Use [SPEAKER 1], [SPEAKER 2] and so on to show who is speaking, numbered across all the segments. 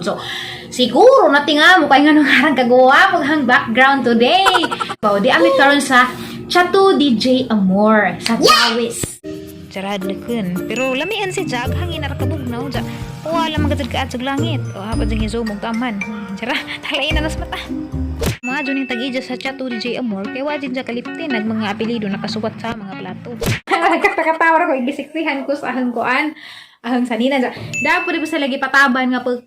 [SPEAKER 1] So, siguro natinga mo kay nga nung harang kagawa paghang background today. So, di amit karon sa Chateau DJ Amor sa Dawis. Charad na kun. Pero lamian si Jag hangin na rakabugnaw. Wala magagad ka at sa langit. O hapad dyan hizo mong taman. Chara, talayin na nas mata. Mga dyan yung tag-idya sa Chateau DJ Amor, kaya wajin dyan kaliptin, mga apelido nakasuwat sa mga plato. Nagkatakatawa ko, igisiksihan ko sa ahang kuan, ahang sanina dyan. Dapat ba sa lagi pataban nga pag,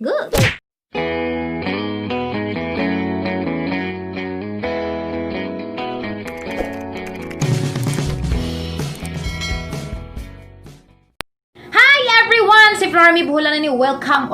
[SPEAKER 1] si Florami buhulan na ni welcome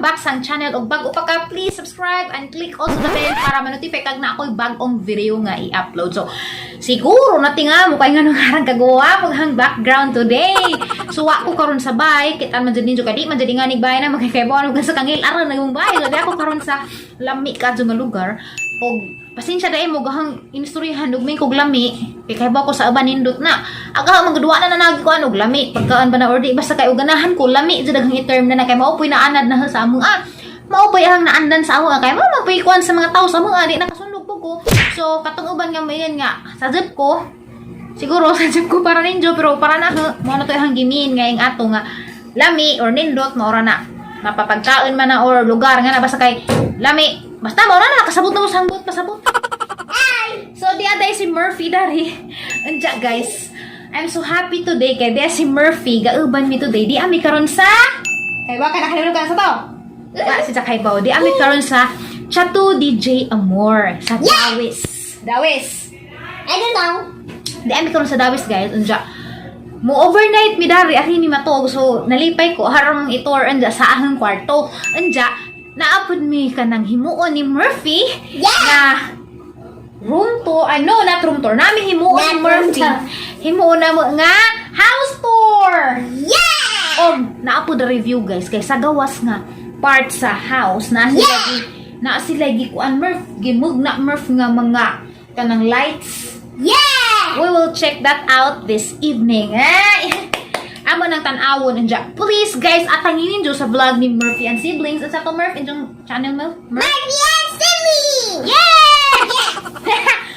[SPEAKER 1] back sa channel og bago pa ka, please subscribe and click also the bell para ma-notify kag na ako'y bagong video nga i-upload. So siguro natinga mo kay nga nung harang kagawa paghang background today. So ako karon sa bay kita man jud ninyo kadi man jud nga nig bay na magkakaibon og sa kangil aron nagong bay. Kadi ako karon sa lami ka nga lugar og pasensya dai mo gahang inistoryahan og may kog lami kay kayba ko sa uban nindot na aga magduwa na nanagi ko og lami pagkaan ba na or di basta kay og ganahan ko lami jud daghang i-term na kay maupoy na anad na sa amo maupoy ang naandan sa amo kay maupoy kuan sa mga tawo sa amo di nakasundog po ko. So katong uban nga mayon nga sa jeep ko siguro sa jeep ko para ninyo pero para na mo na to ang gimin nga ing ato nga lami or nindot maura na mapapagkaon man na or lugar nga na basta kay lami basta maura na nakasabot na mo sangbot pasabot. So di aday si Murphy dari anja guys, I'm so happy today kay di si Murphy gauban mi today di ami karon sa kay baka nakalimutan ka sa to si Jakay Bao di ami karon sa Chateau DJ Amor sa Dawis. Dawis I don't know di ami karon sa Dawis guys anja mo overnight mi dari ari ni matog so nalipay ko harang itor anja sa ahang kwarto anja naapod mi kanang himuon ni Murphy na room tour, no, not room tour. Namin himuon ni Murphy. Himuon na mo nga house tour. Yeah! O, naapo the review guys. Kay sa gawas nga part sa house na sila kuan Murph. Gimug na Murph nga mga kanang lights. Yeah! We will check that out this evening. Amo nang tanawon anja. Please guys, atanginin jo sa vlog ni Murphy and Siblings. At sa to Murph inyong channel mo?
[SPEAKER 2] Murphy and Siblings!
[SPEAKER 1] Yeah!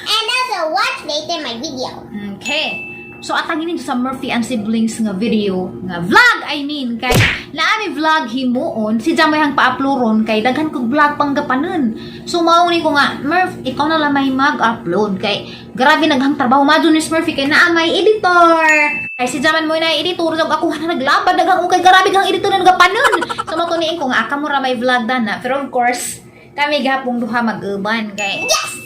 [SPEAKER 2] And also watch later my video.
[SPEAKER 1] Okay. So atanginin sa Murphy and Siblings nga video, nga vlog I mean kay naami vlog himuon si Jamay hang pa-uploadon kay daghan kog vlog panggapanon. So mao ni ko nga Murph, ikaw na lang may mag-upload kay grabe naghang trabaho madyo ni Murphy kay naa may editor. Kay si Jaman mo na editor jog ako na naglabad daghang kay grabe kang editor na nagapanon. So mao tuniin ko nga aka mo ra may vlog dana pero of course kami gapong duha mag-uban kay
[SPEAKER 2] Yes!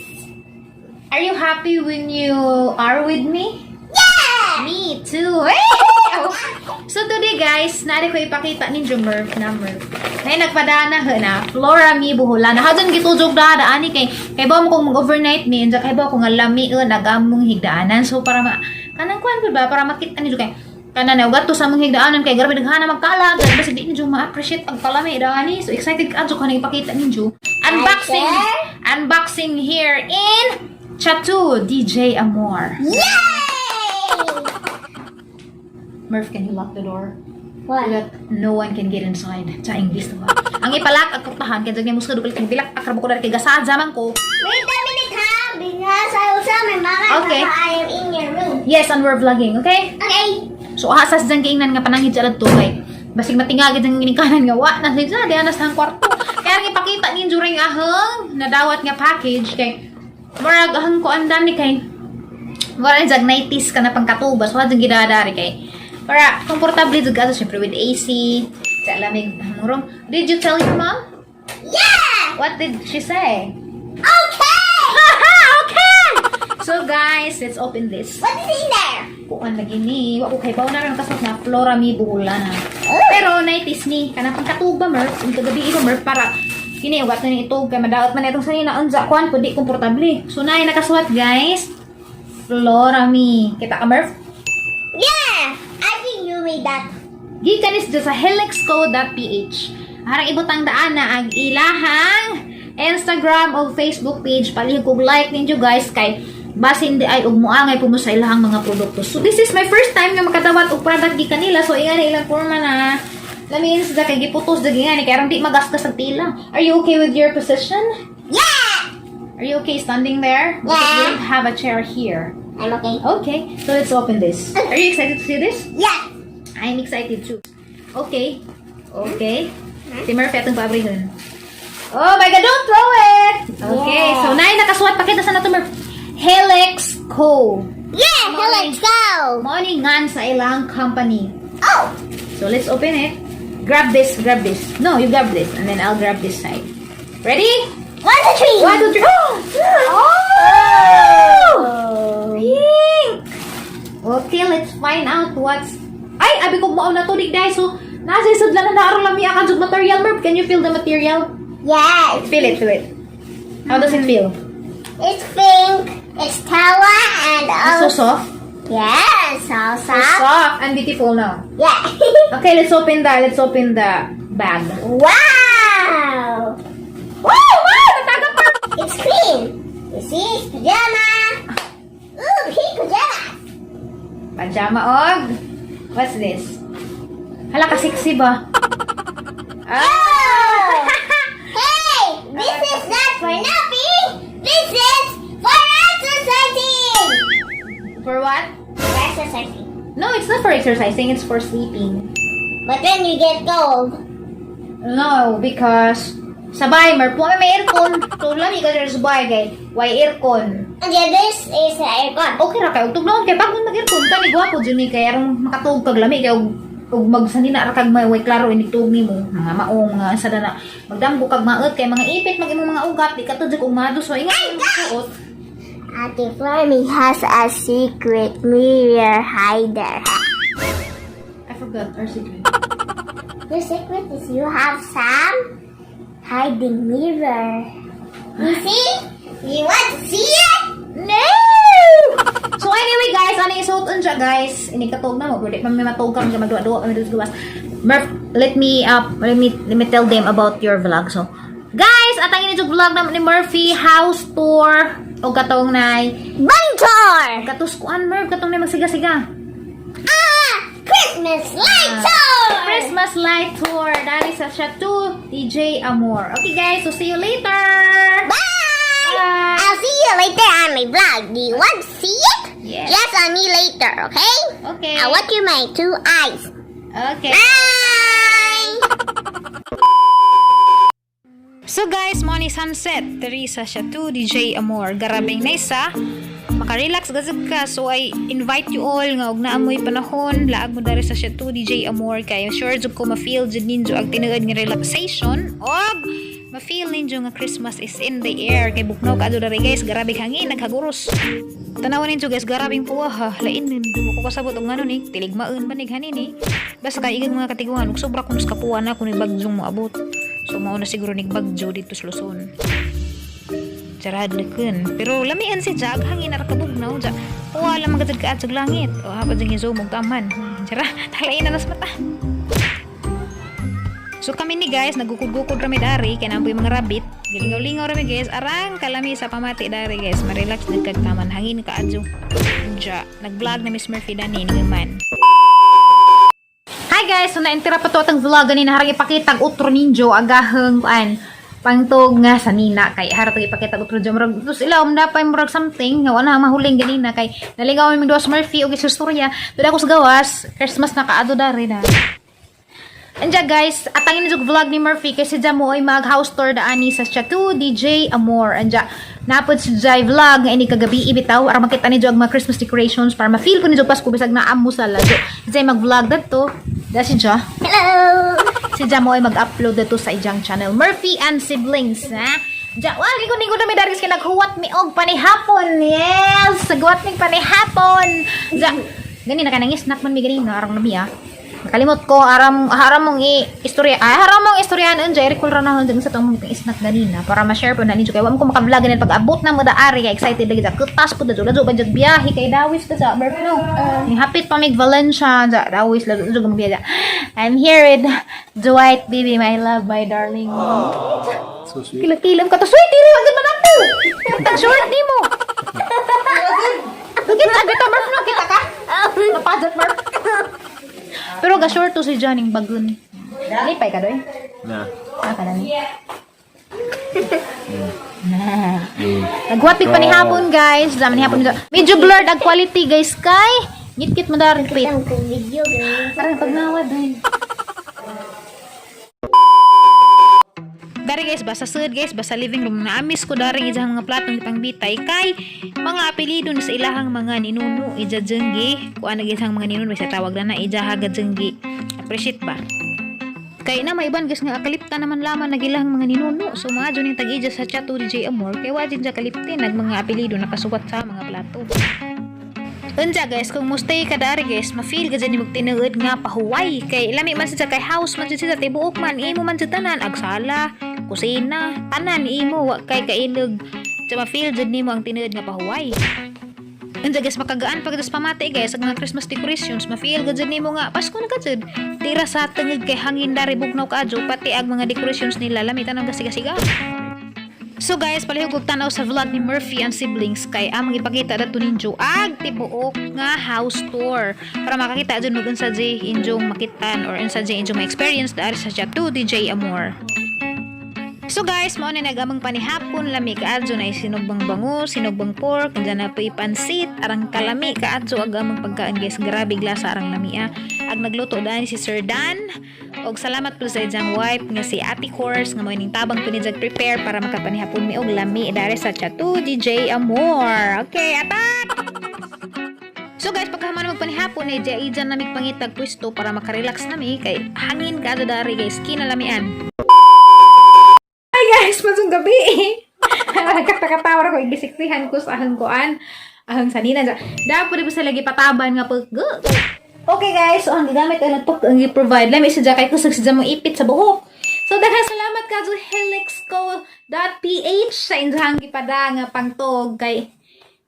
[SPEAKER 1] Are you happy when you are with me?
[SPEAKER 2] Yeah!
[SPEAKER 1] Me too. So today guys, nari ko ipakita ninyo Murph na Murph. Nay nagpadana na Florami buhulan. Hadon gitujog daani kay ba mo kung mag-overnight ni kay ba ko nga lami nagamong higdaanan. So para kanang kuan ba para makita ninyo kay kana na ugat to sa mong higdaanan kay grabe daghana magkalat. Basta di ninyo ma-appreciate ang palami daani. So excited ka ko na ipakita ninyo. Unboxing here in Chateau DJ Amor.
[SPEAKER 2] Yay!
[SPEAKER 1] Murph, can you lock the door?
[SPEAKER 2] What?
[SPEAKER 1] So that no one can get inside. Sa English diba? Ang ipalak at kurtahan kaya dyan muska dukal kang bilak akrabo ko na kay gasad zaman ko.
[SPEAKER 2] Wait a minute ha, because I will tell my mama
[SPEAKER 1] Okay.
[SPEAKER 2] that I am in your room.
[SPEAKER 1] Yes, and we're vlogging, okay?
[SPEAKER 2] Okay.
[SPEAKER 1] So asas dyan kaingnan nga panangit sa alat to kay basig matingagid ang ginikanan nga wa na siya diyan sa kwarto. Kaya nga ipakita ninyo ring ahang nadawat nga package kay marag ahang ko andan ni kay wala jag 90s ka na pangkatubas wala jang gidadari kay para komportable jud ka syempre with AC sa lamig room. Did you tell your mom?
[SPEAKER 2] Yeah!
[SPEAKER 1] What did she say?
[SPEAKER 2] Okay!
[SPEAKER 1] Okay! So guys, let's open this.
[SPEAKER 2] What is in there?
[SPEAKER 1] Kuan lagi ni, wa ko kay bawo na rin kasot na Florami buhulan na. Pero 90s ni kanang pangkatuba Murph, ang gabi ito Murph para kini ugat na ni ito kay madaot man itong sanina unsa kuan pud di komportable. So nay nakasuot guys. Florami. Kita ka Murph?
[SPEAKER 2] Yeah! I think you made that.
[SPEAKER 1] Gikan is sa helixco.ph. Harang ibutang daan na ang ilahang Instagram o Facebook page. Palihog kog like ninyo guys kay base hindi ay ug moangay pumo sa ilahang mga produkto. So this is my first time nga makadawat og product gikan nila. So ingani ilang forma na Lamin sa kay giputos dagi nga ni kay aron di magasgas ang tila. Are you okay with your position?
[SPEAKER 2] Yeah!
[SPEAKER 1] Are you okay standing there? Because we don't have a chair here.
[SPEAKER 2] I'm okay.
[SPEAKER 1] Okay, so let's open this. Are you excited to see this?
[SPEAKER 2] Yeah!
[SPEAKER 1] I'm excited too. Okay. Okay. Si Murphy atong pabrihon. Oh my God, don't throw it! Okay,
[SPEAKER 2] Yeah.
[SPEAKER 1] so nay nakasuot pakita sa nato Murphy. Helix Co.
[SPEAKER 2] Yeah!
[SPEAKER 1] Morning.
[SPEAKER 2] Let's go!
[SPEAKER 1] Morning ngan sa ilang company.
[SPEAKER 2] Oh!
[SPEAKER 1] So let's open it. Grab this, grab this. No, you grab this, and then I'll grab this side. Ready?
[SPEAKER 2] 1, 2, 3!
[SPEAKER 1] 1, 2, 3.
[SPEAKER 2] Oh!
[SPEAKER 1] Pink! Okay, let's find out what's... Ay, abi ko mao na tulig dahil. So, nasa isod lang na naaro lang miya ka material, Merv. Can you feel the material?
[SPEAKER 2] Yeah!
[SPEAKER 1] Feel it, feel it. How does it feel?
[SPEAKER 2] It's pink, it's tawa, and
[SPEAKER 1] It's so soft.
[SPEAKER 2] yeah, so
[SPEAKER 1] So soft and beautiful now.
[SPEAKER 2] Yeah.
[SPEAKER 1] Okay, let's open the bag.
[SPEAKER 2] Wow!
[SPEAKER 1] Wow! Natagap pa!
[SPEAKER 2] It's clean. You see, it's pajama. Ooh, pink pajama.
[SPEAKER 1] Pajama og... What's this? Hala ka sexy ba?
[SPEAKER 2] Oh! Hey, this is not for napping. This is for exercising.
[SPEAKER 1] For what?
[SPEAKER 2] For exercising.
[SPEAKER 1] No, it's not for exercising. It's for sleeping.
[SPEAKER 2] But then you get cold.
[SPEAKER 1] No, because sa bahay, Merv, may aircon. So, lami ka sa bahay, kay why aircon?
[SPEAKER 2] And yeah, this is the aircon.
[SPEAKER 1] Okay ra kayo. Tugnaon kay bago mag-aircon ka ni gwapo jud ni kay aron makatug kag lami kay ug magsanina ra kag may klaro ini tug nimo. Mga maong nga sada na magdamgo kag maot kay mga ipit mag imong mga ugat di ka to jud umado so ingat imong suot.
[SPEAKER 2] Ate Flemmy has a secret mirror hider.
[SPEAKER 1] I forgot our secret.
[SPEAKER 2] Your secret is you have some hiding mirror. You see? You want to see it?
[SPEAKER 1] No! So anyway guys, ano isuoton siya guys? Ini katog na mo, pwede pa may matog ka mga magduwa-duwa kami dito sa gawas. Murph, let me tell them about your vlog. So, guys, atangin nito vlog naman ni Murphy house tour o katong nay
[SPEAKER 2] Bunny tour!
[SPEAKER 1] katuskuan Murph katong nay magsiga-siga.
[SPEAKER 2] Christmas light tour!
[SPEAKER 1] Christmas light tour dari sa Chateau DJ Amor. Okay guys, so see you later.
[SPEAKER 2] Bye!
[SPEAKER 1] Bye.
[SPEAKER 2] I'll see you later on my vlog. Do you want to see it?
[SPEAKER 1] Yes.
[SPEAKER 2] Just on me later, okay?
[SPEAKER 1] Okay.
[SPEAKER 2] I'll watch you my 2 eyes.
[SPEAKER 1] Okay.
[SPEAKER 2] Bye!
[SPEAKER 1] So guys, mo ni sunset diri sa Chateau DJ Amor. Garabing naysa. Maka-relax gazig ka. So I invite you all nga og naamoy panahon laag mo dari sa Chateau DJ Amor kay sure jud ko ma-feel jud ninyo ang tinuod nga relaxation og ma-feel ninyo nga Christmas is in the air kay buknaw ka adto dari guys. Garabing hangin naghaguros. Tanawan ninyo guys, garabing puwa ha. Lain din ko kasabot og ngano ni tiligmaen banig hanin ni. Basta kay igag mga katiguan ug sobra kunos kapuan na kun bagyong moabot. So mao na siguro nig bagyo dito sa Luzon. Jarad lekun. Pero lamian si Jag hangin ara kabugnaw ja. Wala magatid ka sa langit. O hapad jing izo mog taman. Jara talain na nas mata. So kami ni guys nagukod-gukod rami dari kay nampoy mga rabbit. Gilingaw-lingaw rami guys. Arang kalami sa pamati dari guys. Ma-relax nagkagtaman hangin ka adyo. Ja nag-vlog na Miss Murphy dani ni man. Hi guys, so naintira pa to atang vlog ganina harang ipakita og utro ninjo agaheng kuan pangtog nga sa nina kay harap ipakita og utro jo murag tus ila dapay murag something nga wala mahuling ganina kay naligaw mi dos Murphy og istorya pud ako sa gawas Christmas na kaado dari na. Anja guys, atangin ni vlog ni Murphy kasi dyan mo ay mag house tour daani sa Chateau DJ Amor. Anja, napod si Jai vlog nga ini kagabi ibitaw para makita ni Jog mga Christmas decorations para ma-feel ko ni Jog Pasko bisag na amo sa lado. Jai mag vlog dadto. Da si Ja.
[SPEAKER 2] Hello!
[SPEAKER 1] Si Ja mo ay mag-upload dadto sa ijang channel Murphy and Siblings, ha? Ja, wali ko ningo na may daris kay naghuwat mi og panihapon. Yes, sagwat mi panihapon. Ja, gani na kanang snack man mi gani na arang nabi ah. Nakalimot ko haram mong istorya haram mong istoryahan unja i-recall ra na dun sa tong mga snack ganina para ma-share po na ninyo kay wa mo ko maka-vlog ganin pag abot na mo daari kay excited lagi sa kutas po dajo ba jud biyahe kay dawis ka sa Berno ni hapit pa mig Valencia ja dawis lajo jud mo biyahe. I'm here with Dwight baby my love my darling.
[SPEAKER 3] So sweet.
[SPEAKER 1] Kilam ka to sweet diri agad man ako. Tag short nimo. Kita Marf no kita ka. Napadat Marf. Pero ga short to si Janing bagun. Lipay ka doy.
[SPEAKER 3] Na.
[SPEAKER 1] Kadani. Nagwapig pa ni hapon guys. Zaman ni hapon. Medyo blurred ang quality guys kay. Ngit-ngit mo darin pit.
[SPEAKER 2] Ang video guys.
[SPEAKER 1] Parang pagnawad ay. Dari guys, basta sud guys, basta living room na amis ko dari ijang mga platong pangbitay kay mga apelyido ni sa ilahang mga ninuno ija jenggi. Kuan na gisang mga ninuno sa tawag na ija haga jenggi. Appreciate ba? Kay na maiban guys nga kaliptan naman laman nagilahang mga ninuno. So mga jud ning tag-ija sa chat to DJ Amor kay wajin ja kaliptin nag mga apelyido nakasuwat sa mga plato. Unja guys, kung mustay ka dari guys, ma-feel ka dyan yung tinuod nga pahuway. Kay lami man siya kay house man siya tibuok man, imo man siya tanan, agsala, kusina, tanan, imo, kay kailog. Siya ma-feel dyan nimo ang tinuod nga pahuway. Unja guys, makagaan pag das pamati guys, ang mga Christmas decorations, ma-feel ka dyan nimo nga, Pasko na ka dyan. Tira sa tengig kay hangin dari bugnaw ka adyo, pati ang mga decorations nila, lamitan ang gasiga-siga. So guys, palihog og tanaw sa vlog ni Murphy and siblings kay amang ipakita dato ninyo ag tibuok nga house tour para makakita dyan mo unsa jay injong makitan or unsa jay injong ma-experience dari sa chat to DJ Amor. So guys, mao ni nagamang panihapon lami kaadto na sinogbang bangus, sinogbang pork, dyan na pay pansit, arang kalami kaadto agamang pagkaan guys, grabe glasa arang lami Ag nagluto dani si Sir Dan. Og salamat po sa ijang wife nga si Ate Horse nga mo ning tabang pinijag prepare para makapanihapon mi og lami dari sa chat to DJ Amor. Okay, atak. So guys, pagkaman magpanihapon eh diyan namig pangitag pwesto para makarelax nami kay hangin kaadto dari guys, kinalamian. Hi guys, masong gabi. Nagkakatawa ko igisikrihan ko sa ahang kuan. Ahang sanina. Dapat po sa lagi pataban nga pag. Okay guys, so ang gagamit ay nagpag ang i-provide. Lami siya kay kusog siya mong ipit sa buhok. So daghang salamat ka sa helixco.ph sa injang gipada nga pangtog kay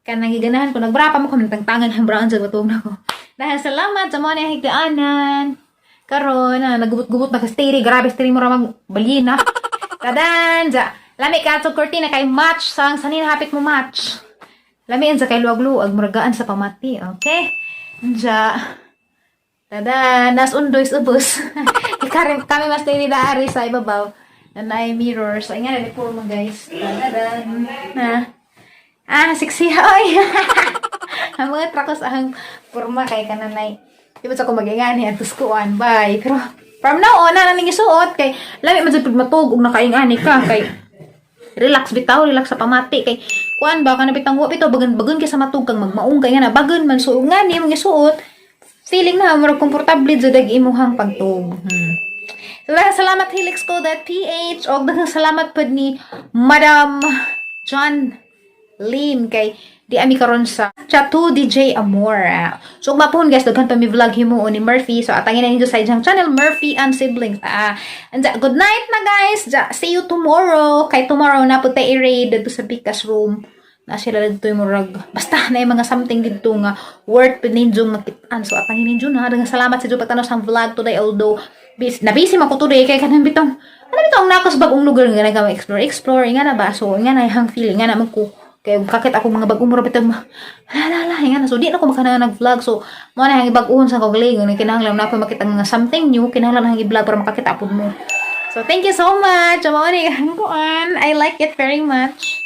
[SPEAKER 1] kanang giganahan ko nagbrapa mo ko nagtangtangan ang brown sa batong nako. Daghang salamat sa mo ni higdaanan. Karon na nagubot-gubot na ka steri, grabe steri mo ra mag balina. Tadan, ja. Lami ka sa cortina kay match sang sanin hapit mo match. Lami sa kay luwag-luwag muragaan sa pamati, okay? Ja. Tadan, nas undoy ubos. Kami mas tayo dari sa ibabaw. Na ay mirror. So, nga na puro mo guys. Tadan. Sexy. Oy. Ang mga trakos ang purma kay kananay. Di ba sa ko magingani at tuskuan. Bye. Pero, from now on, na naning isuot. Kay, lami man sa pagmatog ug nakaingani ka. Kay, relax bitaw. Relax sa pamati. Kay, kuan ba, kanabitang wap ito. Bagan ka sa matug kang magmaong. Kaya nga na, bagan man. So, nga ni mong isuot. Feeling na murag komportable jud dag imuhang pagtug. So daghang salamat helixco.ph og daghang salamat pud ni Madam John Lynn kay di ami karon sa chat to DJ Amor. So mapon guys daghan pa mi vlog himuon ni Murphy. So atangin na ninyo sa iyang channel Murphy and Siblings. And good night na guys. See you tomorrow. Kay tomorrow na pud tay i-raid dito sa Picas room. Na sila dito yung murag basta na yung mga something dito nga worth pininjong nakitaan. So atangin ninyo na daghang salamat sa pagtanaw sa vlog today, although busy man ko today kay kanang bitong nakos bagong lugar nga nagama explore nga na ba. So nga na yung feeling nga naman ko kay kakit ako mga bagong mura bitong hala nga na. So di na ko makanang nag-vlog. So mo na yung baguhon sa kogling nga kinahanglan na ako makita nga something new, kinahanglan na i-vlog para makakita pud mo. So thank you so much. I like it very much.